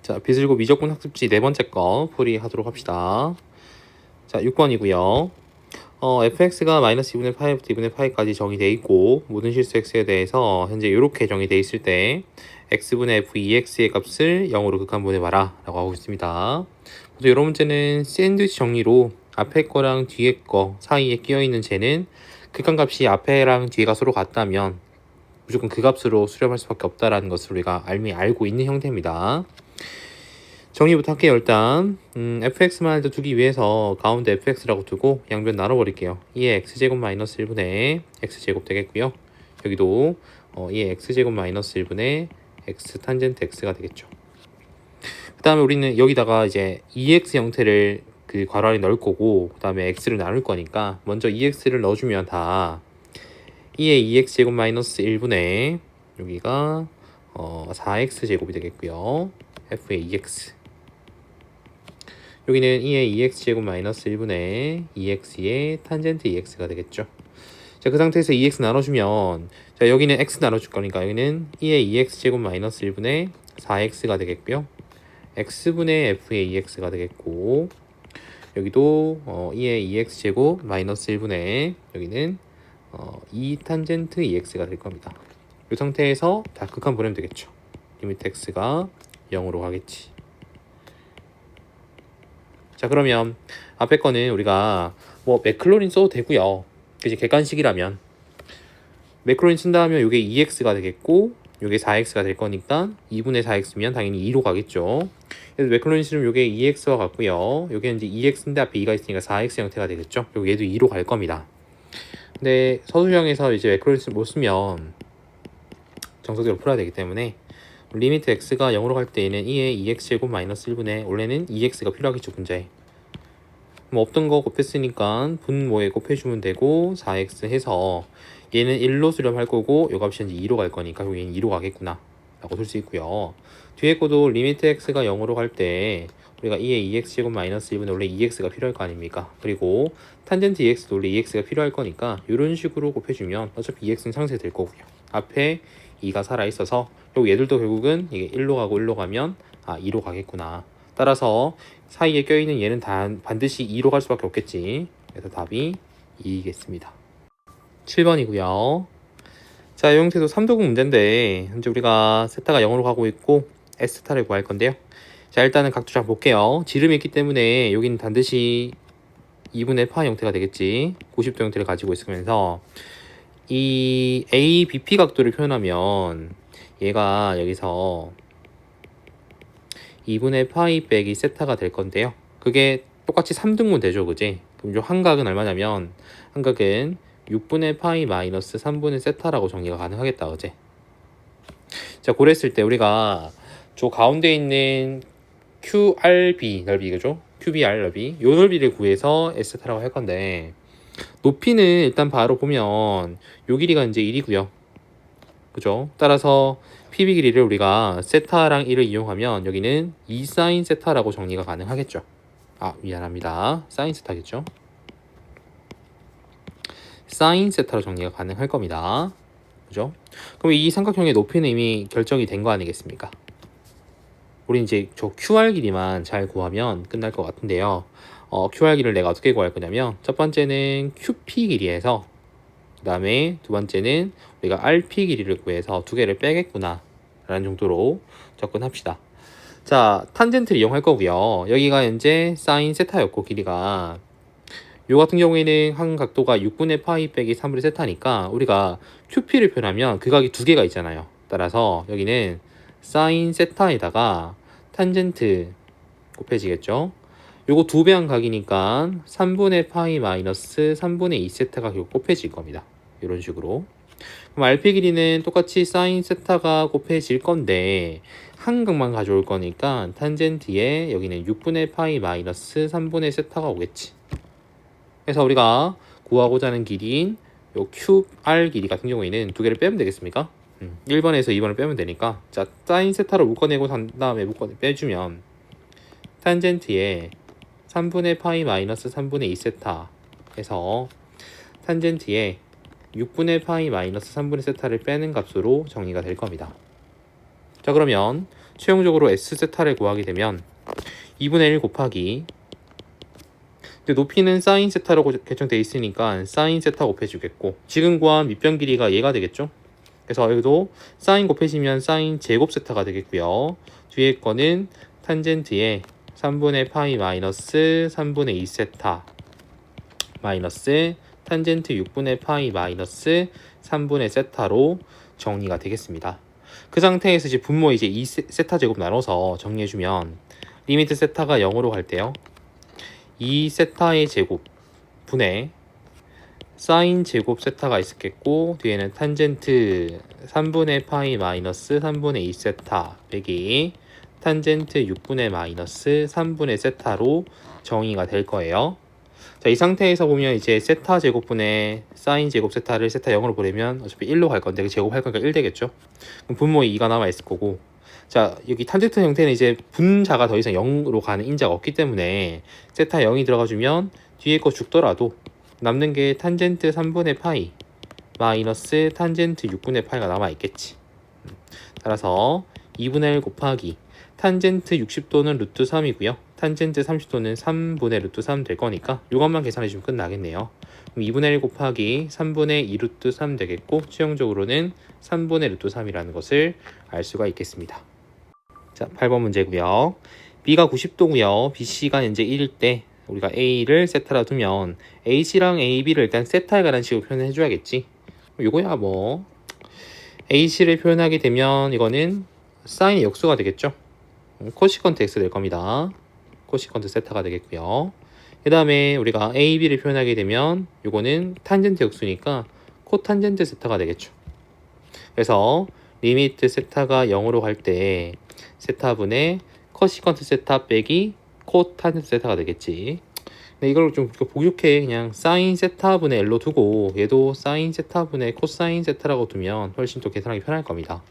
자, 비슬고 미적분 학습지 네 번째 거 풀이하도록 합시다. 자, 6번이고요. fx가 마이너스 2분의 파이부터 2분의 파이까지 정의되어 있고 모든 실수 x에 대해서 현재 이렇게 정의되어 있을 때 x분의 f 2x의 값을 0으로 극한분해봐라 라고 하고 있습니다. 그래서 이런 문제는 샌드위치 정리로 앞에 거랑 뒤에 거 사이에 끼어있는 쟤는 극한값이 앞에랑 뒤에가 서로 같다면 무조건 그 값으로 수렴할 수밖에 없다라는 것을 우리가 이미 알고 있는 형태입니다. 정리부터 할게요. 일단 fx만 일단 두기 위해서 가운데 fx라고 두고 양변 나눠버릴게요. 2의 x제곱 마이너스 1분의 x제곱 되겠고요. 여기도 2의 x제곱 마이너스 1분의 x 탄젠트 x가 되겠죠. 그 다음에 우리는 여기다가 이제 2x 형태를 그 괄호 안에 넣을 거고 그 다음에 x를 나눌 거니까 먼저 2x를 넣어주면 다 2의 2x제곱 마이너스 1분의 여기가 4x제곱이 되겠고요. f의 2x 여기는 2의 2x제곱 마이너스 1분의 2x의 탄젠트 2x가 되겠죠. 자, 그 상태에서 2x 나눠주면 자, 여기는 x 나눠줄 거니까 여기는 2의 2x제곱 마이너스 1분의 4x가 되겠고요. x분의 f의 2x가 되겠고 여기도 2의 2x제곱 마이너스 1분의 여기는 2 탄젠트 2x가 될 겁니다. 이 상태에서 다 극한 보내면 되겠죠. 리미트 x가 0으로 가겠지. 자, 그러면 앞에 거는 우리가 뭐 매클로린 써도 되고요. 그지 객관식이라면 매클로린 쓴 다음에 이게 2x가 되겠고 이게 4x가 될 거니까 2분의 4x면 당연히 2로 가겠죠. 그래서 매클로린 쓰면 이게 2x와 같고요. 이게 이제 2x인데 앞에 2가 있으니까 4x 형태가 되겠죠. 그리고 얘도 2로 갈 겁니다. 근데 서술형에서 이제 매클로린 못 쓰면 정석대로 풀어야 되기 때문에 리미트 x가 0으로 갈 때에는 2의 2x제곱 마이너스 1분의 원래는 2x가 필요하겠죠. 분자에 뭐 없던 거 곱했으니까 분모에 곱해주면 되고 4x 해서 얘는 1로 수렴할 거고 요 값이 이제 2로 갈 거니까 여기는 2로 가겠구나 라고 쓸 수 있고요. 뒤에 것도 리미트 x가 0으로 갈 때 우리가 2의 2x제곱 마이너스 1분의 원래 2x가 필요할 거 아닙니까? 그리고 탄젠트 2x도 원래 2x가 필요할 거니까 이런 식으로 곱해주면 어차피 2x는 상쇄될 거고요. 앞에 2가 살아있어서 그리고 얘들도 결국은 이게 1로 가고 1로 가면 2로 가겠구나. 따라서 사이에 껴있는 얘는 반드시 2로 갈 수밖에 없겠지. 그래서 답이 2이겠습니다. 7번이고요. 자, 이 형태도 3도국 문제인데 현재 우리가 세타가 0으로 가고 있고 S타를 구할 건데요. 자, 일단은 각도장 볼게요. 지름이 있기 때문에 여기는 반드시 2분의 파 형태가 되겠지. 90도 형태를 가지고 있으면서 이 ABP 각도를 표현하면 얘가 여기서 2분의 파이 빼기 세타가 될 건데요. 그게 똑같이 3등분 되죠, 그지? 그럼 요 한각은 얼마냐면 한각은 6분의 파이 마이너스 3분의 세타라고 정리가 가능하겠다, 그지? 자, 그랬을 때 우리가 저 가운데 있는 QRB 넓이, 그죠? QBR 넓이, 요 넓이를 구해서 S타라고 할 건데 높이는 일단 바로 보면 요 길이가 이제 1이고요. 그죠? 따라서 PB 길이를 우리가 세타랑 1을 이용하면 여기는 2 사인 세타라고 정리가 가능하겠죠. 미안합니다. 사인 세타겠죠. 사인 세타로 정리가 가능할 겁니다. 그죠? 그럼 이 삼각형의 높이는 이미 결정이 된 거 아니겠습니까? 우리 이제 저 QR 길이만 잘 구하면 끝날 것 같은데요. QR 길이를 내가 어떻게 구할 거냐면 첫 번째는 QP 길이에서 그 다음에 두 번째는 우리가 RP 길이를 구해서 두 개를 빼겠구나 라는 정도로 접근합시다. 자, 탄젠트를 이용할 거고요. 여기가 현재 사인 세타였고 길이가 요 같은 경우에는 한 각도가 6분의 파이 빼기 3분의 세타니까 우리가 QP를 표현하면 그 각이 두 개가 있잖아요. 따라서 여기는 사인 세타에다가 탄젠트 곱해지겠죠. 요거 두 배 한 각이니까 3분의 파이 마이너스 3분의 2 세타가 결국 곱해질 겁니다. 이런 식으로. 그럼 RP 길이는 똑같이 사인 세타가 곱해질 건데 한 각만 가져올 거니까 탄젠트에 여기는 6분의 파이 마이너스 3분의 세타가 오겠지. 그래서 우리가 구하고자 하는 길이인 요 QR 길이 같은 경우에는 두 개를 빼면 되겠습니까? 1번에서 2번을 빼면 되니까 자, 사인 세타로 묶어내고 산 다음에 빼주면 탄젠트에 3분의 파이 마이너스 3분의 2 세타 해서 탄젠트에 6분의 파이 마이너스 3분의 세타를 빼는 값으로 정리가 될 겁니다. 자, 그러면 최종적으로 S세타를 구하게 되면 2분의 1 곱하기, 근데 높이는 사인 세타라고 결정되어 있으니까 사인 세타 곱해주겠고, 지금 구한 밑변 길이가 얘가 되겠죠. 그래서 여기도 사인 곱해지면 사인 제곱 세타가 되겠고요. 뒤에 거는 탄젠트에 3분의 파이 마이너스 3분의 2 세타 마이너스 탄젠트 6분의 파이 마이너스 3분의 세타로 정리가 되겠습니다. 그 상태에서 이제 분모 이제 2 세타 제곱 나눠서 정리해주면 리미트 세타가 0으로 갈 때요, 2 세타의 제곱 분의 사인 제곱 세타가 있었겠고, 뒤에는 탄젠트 3분의 파이 마이너스 3분의 2 세타 빼기 탄젠트 6분의 마이너스 3분의 세타로 정의가 될 거예요. 자, 이 상태에서 보면 이제 세타 제곱분의 사인 제곱 세타를 세타 0으로 보내면 어차피 1로 갈 건데, 그 제곱할 거니까 1 되겠죠. 그럼 분모에 2가 남아 있을 거고, 자, 여기 탄젠트 형태는 이제 분자가 더 이상 0으로 가는 인자가 없기 때문에 세타 0이 들어가주면 뒤에 거 죽더라도 남는 게 탄젠트 3분의 파이 마이너스 탄젠트 6분의 파이가 남아 있겠지. 따라서 2분의 1 곱하기 탄젠트 60도는 루트 3이고요. 탄젠트 30도는 3분의 루트 3 될 거니까 이것만 계산해 주면 끝나겠네요. 그럼 2분의 1 곱하기 3분의 2 루트 3 되겠고, 최종적으로는 3분의 루트 3이라는 것을 알 수가 있겠습니다. 자, 8번 문제고요. B가 90도고요. BC가 현재 1일 때 우리가 A를 세타라 두면 AC랑 AB를 일단 세타에 관한 식으로 표현해 줘야겠지. 요거야 뭐 AC를 표현하게 되면 이거는 사인의 역수가 되겠죠. 코시컨트 X 될 겁니다. 코시컨트 세타가 되겠고요. 그 다음에 우리가 AB를 표현하게 되면 요거는 탄젠트 역수니까 코탄젠트 세타가 되겠죠. 그래서 리미트 세타가 0으로 갈 때 세타분의 코시컨트 세타 빼기 코탄젠트 세타가 되겠지. 근데 이걸 좀 보기 좋게 그냥 사인 세타분의 L로 두고 얘도 사인 세타분의 코사인 세타라고 두면 훨씬 더 계산하기 편할 겁니다.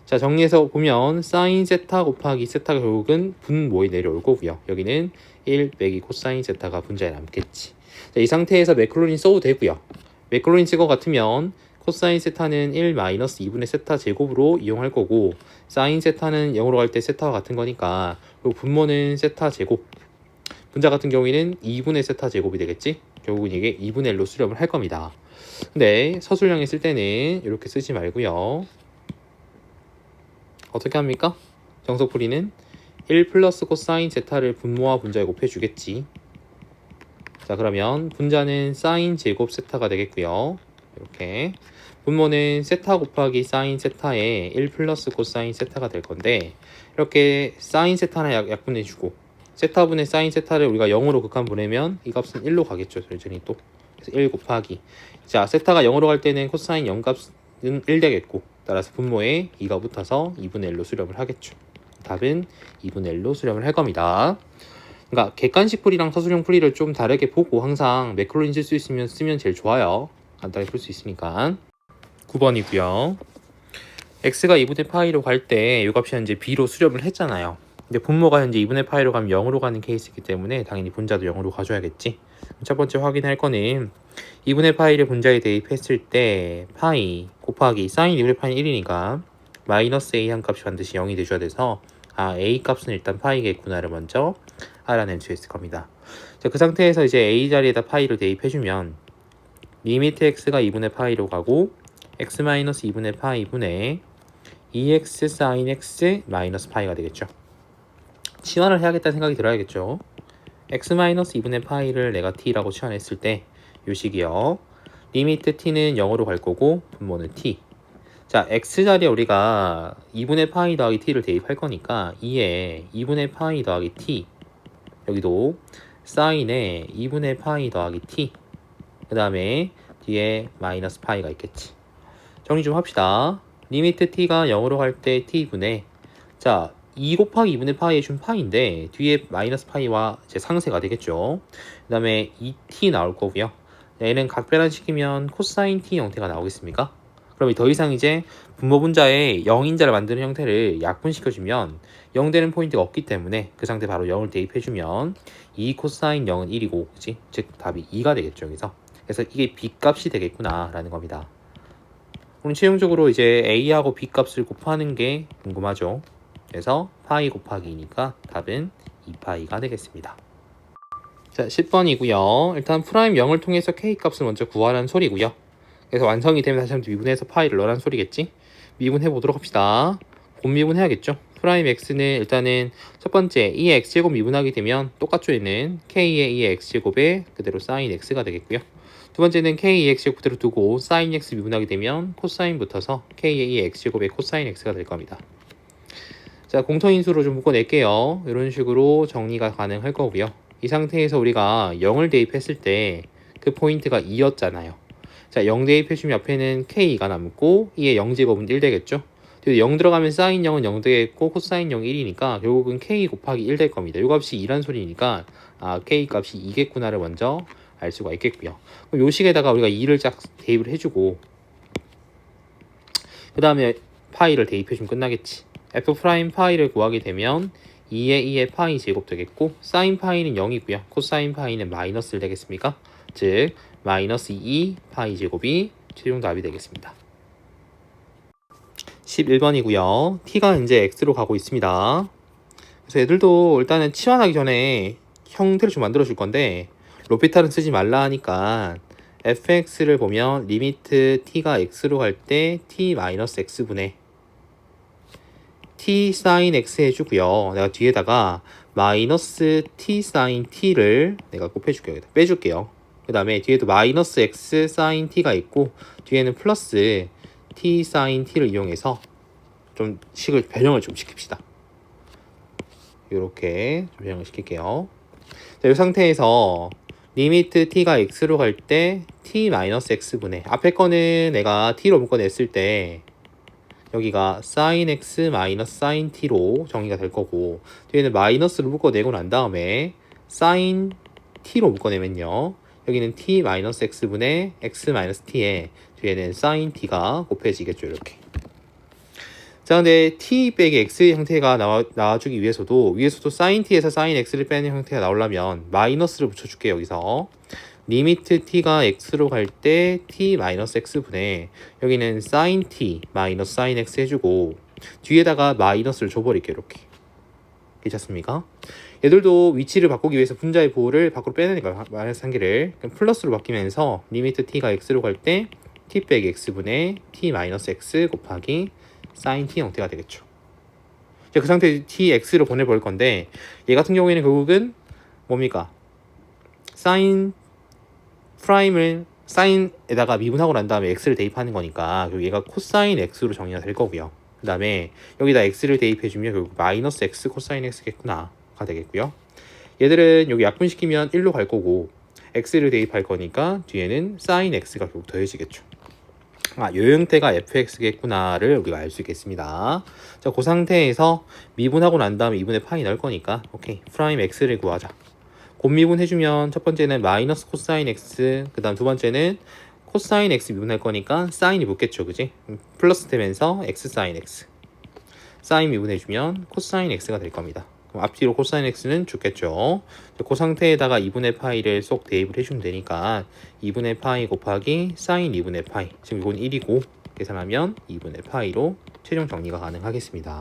자, 정리해서 보면 사인 세타 곱하기 세타가 결국은 분모에 내려올 거고요. 여기는 1 빼기 코사인 세타가 분자에 남겠지. 자, 이 상태에서 매클로린 써도 되고요. 매클로린 쓸 것 같으면 코사인 세타는 1 마이너스 2분의 세타 제곱으로 이용할 거고, 사인 세타는 0으로 갈 때 세타와 같은 거니까, 그리고 분모는 세타 제곱, 분자 같은 경우에는 2분의 세타 제곱이 되겠지. 결국은 이게 2분의 1로 수렴을 할 겁니다. 근데 서술형에 쓸 때는 이렇게 쓰지 말고요. 어떻게 합니까? 정석풀이는 1 플러스 코사인 세타를 분모와 분자에 곱해주겠지. 자, 그러면 분자는 사인 제곱 세타가 되겠고요. 이렇게 분모는 세타 곱하기 사인 세타에 1 플러스 코사인 세타가 될 건데, 이렇게 사인 세타나 약분해주고 세타분의 사인 세타를 우리가 0으로 극한 보내면 이 값은 1로 가겠죠. 여전히 또. 그래서 1 곱하기, 자, 세타가 0으로 갈 때는 코사인 0 값은 1 되겠고, 따라서 분모에 2가 붙어서 2분의 1로 수렴을 하겠죠. 답은 2분의 1로 수렴을 할 겁니다. 그러니까 객관식 풀이랑 서술형 풀이를 좀 다르게 보고 항상 매클로린 쓸 수 있으면 쓰면 제일 좋아요. 간단히 풀 수 있으니까. 9번이고요. x가 2분의 파이로 갈 때 이 값이 현재 b로 수렴을 했잖아요. 근데 분모가 현재 2분의 파이로 가면 0으로 가는 케이스이기 때문에 당연히 분자도 0으로 가져야겠지. 첫 번째 확인할 거는 2분의 파이를 분자에 대입했을 때 파이 곱하기 사인 2분의 파이는 1이니까 마이너스 a 한 값이 반드시 0이 돼줘야 돼서 a 값은 일단 파이겠구나를 먼저 알아낼 수 있을 겁니다. 자, 그 상태에서 이제 a 자리에다 파이를 대입해주면 리미트 x가 2분의 파이로 가고 x 마이너스 2분의 파이 분의 2x 사인 x 마이너스 파이가 되겠죠. 치환을 해야겠다는 생각이 들어야겠죠. x 마이너스 2분의 파이를 내가 t라고 치환했을 때 요 식이요, 리미트 t는 0으로 갈 거고 분모는 t. 자, x 자리에 우리가 2분의 파이 더하기 t를 대입할 거니까 2에 2분의 파이 더하기 t, 여기도 사인에 2분의 파이 더하기 t, 그 다음에 뒤에 마이너스 파이가 있겠지. 정리 좀 합시다. 리미트 t가 0으로 갈 때 t분의, 자, 2 곱하기 2분의 파이에 준 파이인데 뒤에 마이너스 파이와 이제 상쇄가 되겠죠. 그 다음에 2t 나올 거고요. 얘는 각변환시키면 코사인 t 형태가 나오겠습니까? 그럼 더 이상 이제 분모 분자에 0인자를 만드는 형태를 약분시켜주면 0 되는 포인트가 없기 때문에 그 상태 바로 0을 대입해주면 2 코사인 0은 1이고, 그치? 즉 답이 2가 되겠죠. 여기서. 그래서 이게 b 값이 되겠구나 라는 겁니다. 그럼 최종적으로 이제 a하고 b 값을 곱하는 게 궁금하죠. 그래서 파이 곱하기 2니까 답은 2파이가 되겠습니다. 자, 10번이고요. 일단 프라임 0을 통해서 k 값을 먼저 구하라는 소리고요. 그래서 완성이 되면 다시 한번 미분해서 파이를 넣으라는 소리겠지. 미분해 보도록 합시다. 곱미분 해야겠죠. 프라임 x는 일단은 첫 번째 2의 x제곱 미분하게 되면 똑같죠. 얘는 k의 2의 x제곱에 그대로 사인 x가 되겠고요. 두 번째는 k의 2의 x제곱 그대로 두고 사인 x 미분하게 되면 코사인 붙어서 k의 2의 x제곱에 코사인 x가 될 겁니다. 자, 공통인수로 좀 묶어낼게요. 이런 식으로 정리가 가능할 거고요. 이 상태에서 우리가 0을 대입했을 때 그 포인트가 2였잖아요. 자, 0 대입해주면 옆에는 k가 남고 2의 0제곱은 1 되겠죠. 0 들어가면 사인 0은 0 되겠고 코사인 0이 1이니까 결국은 k 곱하기 1 될 겁니다. 이 값이 2란 소리니까 k 값이 2겠구나를 먼저 알 수가 있겠고요. 그럼 요 식에다가 우리가 2를 쫙 대입을 해주고 그 다음에 파이를 대입해주면 끝나겠지. f 프라임 파이를 구하게 되면 2의 2의 파이 제곱 되겠고 사인 파이는 0이고요. 코사인 파이는 마이너스 1 되겠습니까? 즉 마이너스 2 파이 제곱이 최종 답이 되겠습니다. 11번이고요. t가 이제 x로 가고 있습니다. 그래서 애들도 일단은 치환하기 전에 형태를 좀 만들어 줄 건데 로피탈은 쓰지 말라 하니까 fx를 보면 리미트 t가 x로 갈 때 t-x분의 t sin x 해주고요. 내가 뒤에다가 마이너스 t sin t를 내가 곱해줄게요. 빼줄게요. 그 다음에 뒤에도 마이너스 x sin t가 있고 뒤에는 플러스 t sin t를 이용해서 좀 식을 변형을 좀 시킵시다. 이렇게 변형을 시킬게요. 자, 이 상태에서 리미트 t가 x로 갈 때 t-x분의 앞에 거는 내가 t로 묶어냈을 때 여기가 sin x 마이너스 sin t로 정의가 될 거고 뒤에는 마이너스로 묶어내고 난 다음에 sin t로 묶어내면요 여기는 t 마이너스 x분의 x 마이너스 t에 뒤에는 sin t가 곱해지겠죠. 이렇게. 자, 근데 t 빼기 x 형태가 나와주기 위해서도 sin t에서 sin x를 빼는 형태가 나오려면 마이너스를 붙여줄게요. 여기서 리미트 t가 x로 갈 때 t-x분의 여기는 sin t 마이너스 sin x 해주고 뒤에다가 마이너스를 줘버릴게요. 이렇게. 괜찮습니까? 얘들도 위치를 바꾸기 위해서 분자의 보호를 밖으로 빼내는 거야. 마이너스 한 개를 플러스로 바뀌면서 리미트 t가 x로 갈 때 t 빼기 x분의 t-x 곱하기 sin t 형태가 되겠죠. 자, 그 상태에 tx로 보내볼 건데 얘 같은 경우에는 결국은 뭡니까? sin 프라임을 사인에다가 미분하고 난 다음에 x를 대입하는 거니까 얘가 코사인 x로 정의가 될 거고요. 그 다음에 여기다 x를 대입해주면 결국 마이너스 x 코사인 x겠구나 가 되겠고요. 얘들은 여기 약분시키면 1로 갈 거고 x를 대입할 거니까 뒤에는 sin x가 결국 더해지겠죠. 요 형태가 fx겠구나를 우리가 알 수 있겠습니다. 자, 그 상태에서 미분하고 난 다음에 2분의 파이 넣을 거니까 오케이 프라임 x를 구하자. 곱미분 해주면 첫 번째는 마이너스 코사인 x 그 다음 두 번째는 코사인 x 미분할 거니까 사인이 붙겠죠. 그지? 플러스 되면서 x 사인 x 사인 미분해주면 코사인 x가 될 겁니다. 그럼 앞뒤로 코사인 x는 죽겠죠. 그 상태에다가 2분의 파이를 쏙 대입을 해주면 되니까 2분의 파이 곱하기 사인 2분의 파이 지금 이건 1이고 계산하면 2분의 파이로 최종 정리가 가능하겠습니다.